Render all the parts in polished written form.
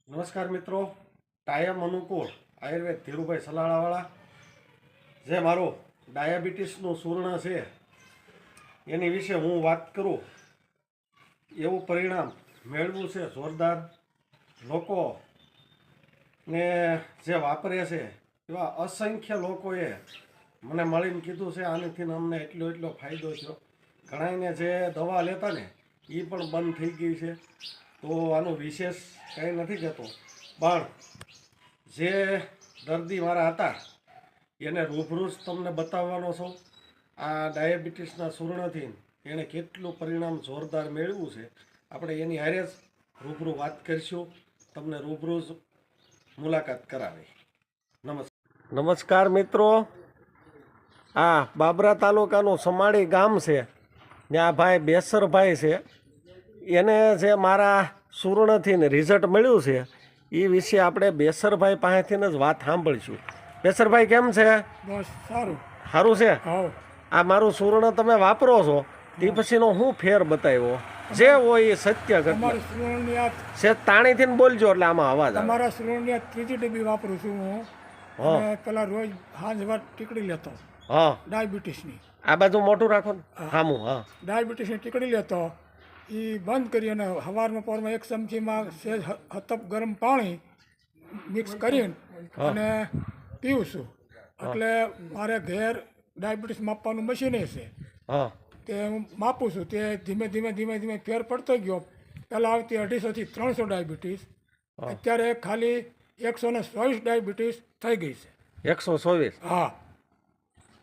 નમસ્કાર મિત્રો, કાયમ અનુકૂળ આયુર્વેદ ધીરુભાઈ સલાળાવાળા. જે મારું ડાયાબિટીસનું ચૂર્ણ છે એની વિશે હું વાત કરું. એવું પરિણામ મેળવ્યું છે જોરદાર. લોકો ને જે વાપરે છે એવા અસંખ્ય લોકોએ મને મળીને કીધું છે આનાથી અમને એટલો ફાયદો થયો. ઘણાને જે દવા લેતા ને એ પણ બંધ થઈ ગઈ છે. તો આનું વિશેષ કંઈ નથી કહેતો, પણ જે દર્દી મારા હતા એને રૂબરૂ જ તમને બતાવવાનો છું. આ ડાયાબિટીસના ચૂર્ણથી એણે કેટલું પરિણામ જોરદાર મેળવ્યું છે. આપણે એની હારે જ રૂબરૂ વાત કરીશું, તમને રૂબરૂ જ મુલાકાત કરાવી. નમસ્કાર મિત્રો, આ બાબરા તાલુકાનું સમાડી ગામ છે. ત્યાં ભાઈ બેસરભાઈ છે, એને જે મારા ચૂર્ણથી રિઝલ્ટ મળ્યું છે એ વિશે આપણે બેસરભાઈ પાસેથી જ વાત સાંભળીશું. બેસરભાઈ કેમ છે? બસ સારું સારું છે. હાવ આ મારું ચૂર્ણ તમે વાપરો છો તે પછીનો હું ફેર બતાવ્યો જે હોય એ સત્ય ઘટના તમારા શ્રોણની આ છે. તાણીથી બોલજો એટલે આમાં અવાજ આવે. તમારા શ્રોણની આ ત્રીજી ડબ્બી વાપરું છું હું. હા. અને પેલા રોજ સાંજ વાર ટીકડી લેતો હા, ડાયાબિટીસની. આ બાજુ મોટું રાખો ને. હામું. હા, ડાયાબિટીસની ટીકડી લેતો એ બંધ કરી અને સવારમાં પોરમાં એક ચમચીમાં સહેજ હતપ ગરમ પાણી મિક્સ કરીને અને પીવું છું. એટલે મારે ઘેર ડાયાબિટીસ માપવાનું મશીન છે, હા, તે હું માપું છું. તે ધીમે ધીમે ફેર પડતો ગયો. પહેલાં આવતી 250 થી 300 ડાયાબિટીસ, અત્યારે ખાલી 124 ડાયાબિટીસ થઈ ગઈ છે. 124. હા,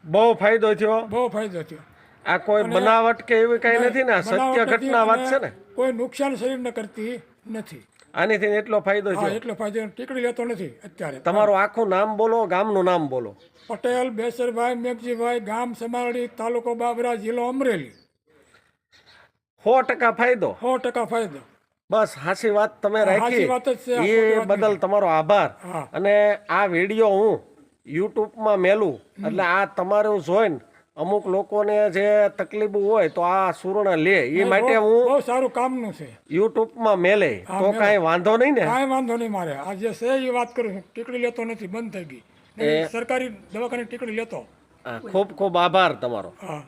બહુ ફાયદો થયો. બહુ ફાયદો થયો. આ કોઈ બનાવટ કે એવી કઈ નથી ને, આ સત્ય બનાવટ નથી ઘટના વાત અને છે ને. કોઈ નુકસાન શરીરને કરતી નથી. આનીથી એટલો ફાયદો હા, થયો. એટલો ફાયદો. ટીકડી લેતો નથી અત્યારે. તમારું આખું નામ બોલો, ગામનું નામ બોલો. પટેલ બેસરભાઈ મેઘજીભાઈ, ગામ સમારડી, તાલુકો બાબરા, જિલ્લો અમરેલી. 100% ફાયદો. 100% ફાયદો. બસ સાચી વાત તમે હા, રાખી સાચી વાત જ છે, આ એ ખોટી વાત બદલ નથી. તમારો આભાર. હા. અને આ વિડીયો હું યુટ્યુબમાં મેલું એટલે આ તમારું જોઈને અમુક લોકોને જે તકલીફ હોય તો આ ચૂર્ણ લે એ માટે હું બહુ સારું કામનું છે. યુટ્યુબમાં મેલે હા, તો મેલે. કાંઈ વાંધો નહીં ને. કાંઈ વાંધો નહીં. મારે આ જે છે એ વાત કરું છું. ટીકડી લેતો નથી, બંધ થઈ ગઈ. સરકારી દવાખાને ટીકડી લેતો. ખૂબ ખૂબ આભાર તમારો. હા.